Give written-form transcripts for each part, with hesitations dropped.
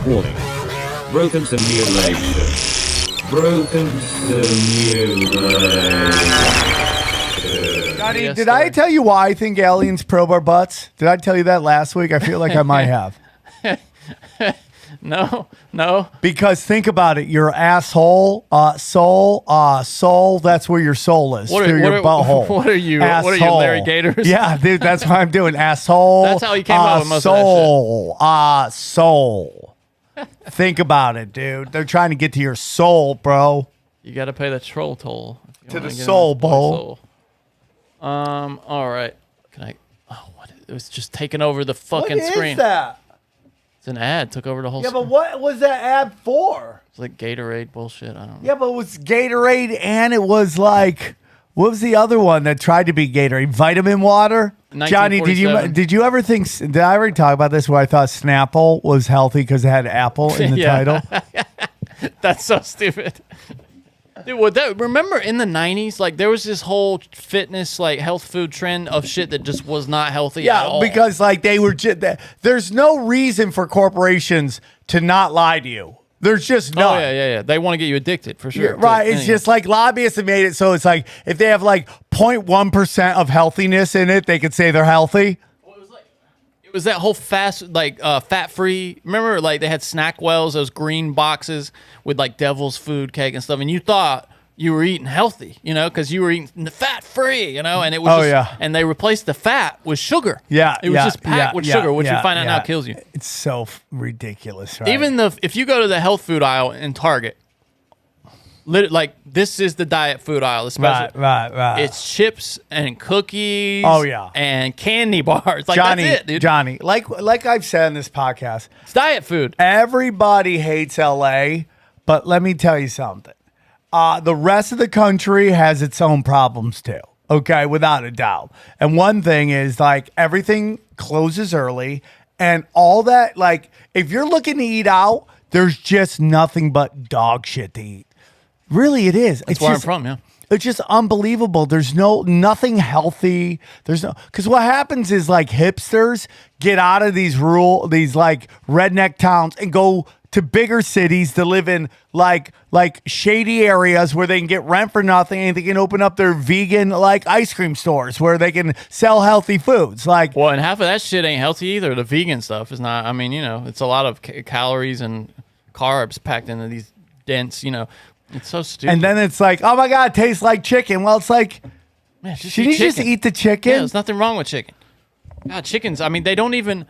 Warning. Broken simulation. Broken simulation. Johnny, did I tell you why I think aliens probe our butts? Did I tell you that last week? I feel like I might have. No. Because think about it. Your asshole, soul, that's where your soul is. Through your butthole. What are you? Asshole. What are you, Larry Gators? Yeah, dude, that's what I'm doing. Asshole. That's how you came up with most of that shit. Soul. Think about it, dude. They're trying to get to your soul, bro. You got to pay the troll toll. To the soul, bro. All right. Can I? Oh, what? It was just taking over the fucking screen. What is that? It's an ad. Took over the whole. Yeah, screen. but what was that ad for? It's like Gatorade bullshit. I don't know. Yeah, but it was Gatorade, and it was like, what was the other one that tried to be Gatorade? Vitamin water. Johnny, did you ever think? Did I already talk about this? Where I thought Snapple was healthy because it had apple in the title. That's so stupid. Dude, remember in the 90s, like there was this whole fitness, like health food trend of shit that just was not healthy at all. Because like they were there's no reason for corporations to not lie to you. There's just none. Oh, yeah. They want to get you addicted for sure. Yeah, right. It's just like lobbyists have made it so it's like if they have like 0.1% of healthiness in it, they could say they're healthy. It was that whole fat-free. Remember, like they had SnackWells, those green boxes with like devil's food cake and stuff, and you thought you were eating healthy, you know, because you were eating fat-free, you know, and it was and they replaced the fat with sugar. Yeah, it was just packed with sugar, which you find out now kills you. It's so ridiculous, right? Even if you go to the health food aisle in Target, like this is the diet food aisle, especially. Right. It's chips and cookies. Oh yeah, and candy bars. Like Johnny, that's it, dude. Johnny, like I've said in this podcast, it's diet food. Everybody hates LA, but let me tell you something. The rest of the country has its own problems too. Okay, without a doubt. And one thing is like everything closes early, and all that. Like if you're looking to eat out, there's just nothing but dog shit to eat. Really, it is. That's where I'm from, yeah. It's just unbelievable. There's nothing healthy. Because what happens is like hipsters get out of these like redneck towns and go to bigger cities to live in like shady areas where they can get rent for nothing and they can open up their vegan like ice cream stores where they can sell healthy foods. Like, well, and half of that shit ain't healthy either. The vegan stuff is not. I mean, you know, it's a lot of calories and carbs packed into these dense, you know. It's so stupid. And then it's like, oh my God, it tastes like chicken. Well, it's like, man, should you just eat the chicken? Yeah, there's nothing wrong with chicken. God, chickens, I mean, they don't even,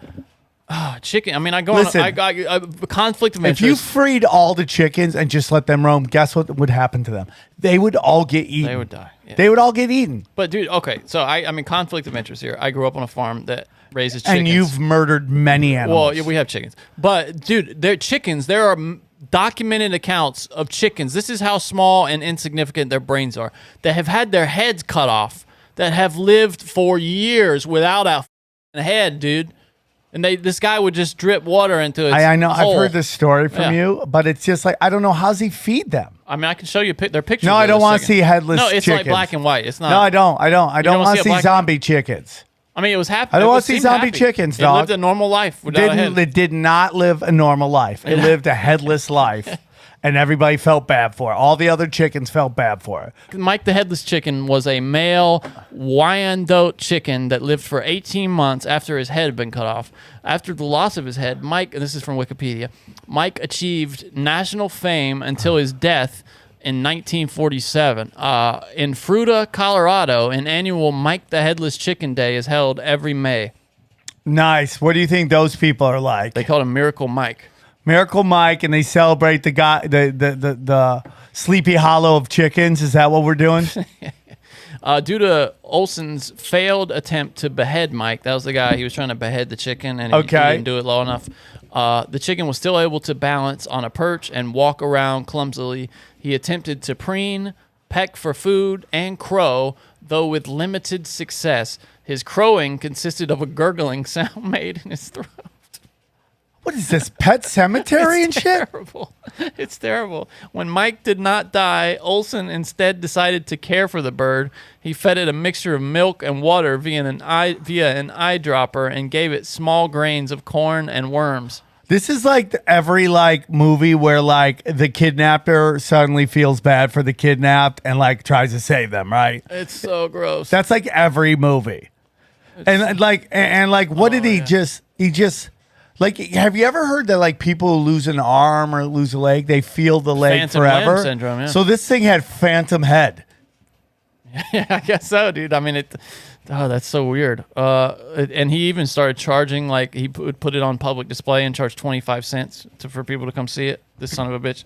chicken, I mean, I go on a conflict of interest. If you freed all the chickens and just let them roam, guess what would happen to them? They would all get eaten. They would die. Yeah. They would all get eaten. But dude, okay, so I mean, conflict of interest here. I grew up on a farm that raises chickens. And you've murdered many animals. Well, yeah, we have chickens. But dude, they're chickens. There are documented accounts of chickens. This is how small and insignificant their brains are. That have had their heads cut off. That have lived for years without a head, dude. And this guy would just drip water into it. I know. Hole. I've heard this story from you, but it's just like I don't know how's he feed them. I mean, I can show you their pictures. No, I don't want to see headless. No, it's chickens. like black and white. It's not. No, I don't. I don't want to see zombie chickens. I mean, it was happy. I don't want to see zombie chickens, dog. It lived a normal life without a head. It did not live a normal life. It lived a headless life. And everybody felt bad for it. All the other chickens felt bad for it. Mike the Headless Chicken was a male Wyandotte chicken that lived for 18 months after his head had been cut off. After the loss of his head, Mike, and this is from Wikipedia, Mike achieved national fame until his death in 1947. In Fruita, Colorado, an annual Mike the Headless Chicken Day is held every May. Nice. What do you think those people are like? They called him Miracle Mike. Miracle Mike, and they celebrate the guy, the Sleepy Hollow of chickens. Is that what we're doing? Due to Olson's failed attempt to behead Mike, that was the guy, he was trying to behead the chicken, and he didn't do it low enough. The chicken was still able to balance on a perch and walk around clumsily. He attempted to preen, peck for food, and crow, though with limited success. His crowing consisted of a gurgling sound made in his throat. What is this, Pet Cemetery and shit? Terrible. It's terrible. When Mike did not die, Olson instead decided to care for the bird. He fed it a mixture of milk and water via an eyedropper and gave it small grains of corn and worms. This is like every like movie where like the kidnapper suddenly feels bad for the kidnapped and like tries to save them, right? It's so gross. That's like every movie. And like what did he just like, have you ever heard that like people who lose an arm or lose a leg, they feel the leg Phantom forever? limb syndrome, yeah. So this thing had phantom head. Yeah, I guess so, dude. I mean, that's so weird. And he even started charging, like he would put it on public display and charge 25 cents for people to come see it. This son of a bitch.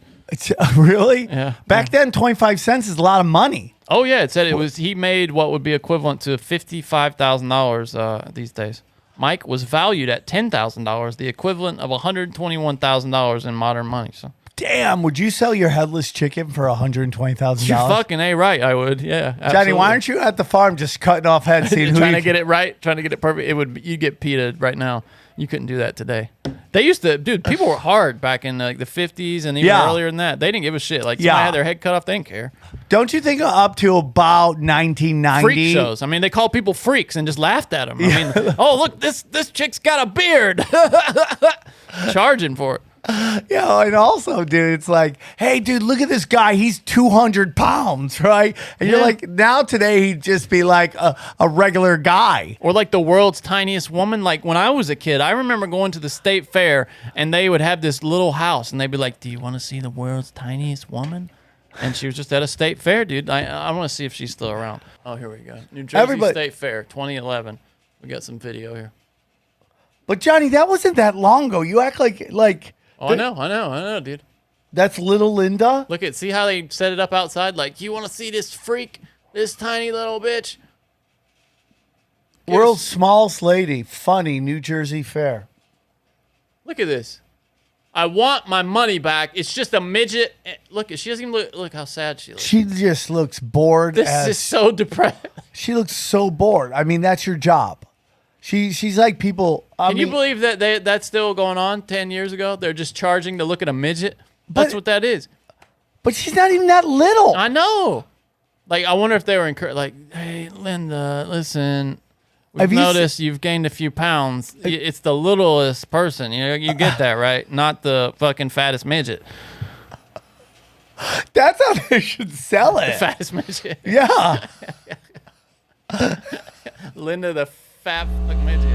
Really? Yeah. Back then, 25 cents is a lot of money. Oh yeah, it said he made what would be equivalent to $55,000 these days. Mike was valued at $10,000, the equivalent of $121,000 in modern money. So. Damn, would you sell your headless chicken for $120,000? You're fucking A right, I would. Yeah, absolutely. Johnny, why aren't you at the farm just cutting off heads, seeing trying to get it right, trying to get it perfect? You get PETA'd right now. You couldn't do that today. They used to, dude. People were hard back in like the 50s and even earlier than that. They didn't give a shit. Like somebody had their head cut off, they didn't care. Don't you think up to about 1990? Freak shows. I mean, they called people freaks and just laughed at them. I mean, oh look, this chick's got a beard, charging for it. Yeah, and also, dude, it's like, hey, dude, look at this guy. He's 200 pounds, right? And you're like, now today he'd just be like a regular guy. Or like the world's tiniest woman. Like when I was a kid, I remember going to the state fair and they would have this little house and they'd be like, do you want to see the world's tiniest woman? And she was just at a state fair, dude. I want to see if she's still around. Oh, here we go. New Jersey State Fair, 2011. We got some video here. But Johnny, that wasn't that long ago. You act like. Oh, I know, dude. That's little Linda. Look at, see how they set it up outside? Like, you want to see this freak, this tiny little bitch? World's smallest lady, funny, New Jersey Fair. Look at this. I want my money back. It's just a midget. Look, she doesn't even look how sad she looks. She just looks bored. This is so depressed. She looks so bored. I mean, that's your job. She's like people. Can you believe that that's still going on 10 years ago? They're just charging to look at a midget. That's what that is. But she's not even that little. I know. Like, I wonder if they were like, hey, Linda, listen, we've noticed you've gained a few pounds. It's the littlest person. You know, you get that, right? Not the fucking fattest midget. That's how they should sell it. The fattest midget. Yeah. Linda, the fat fucking midget.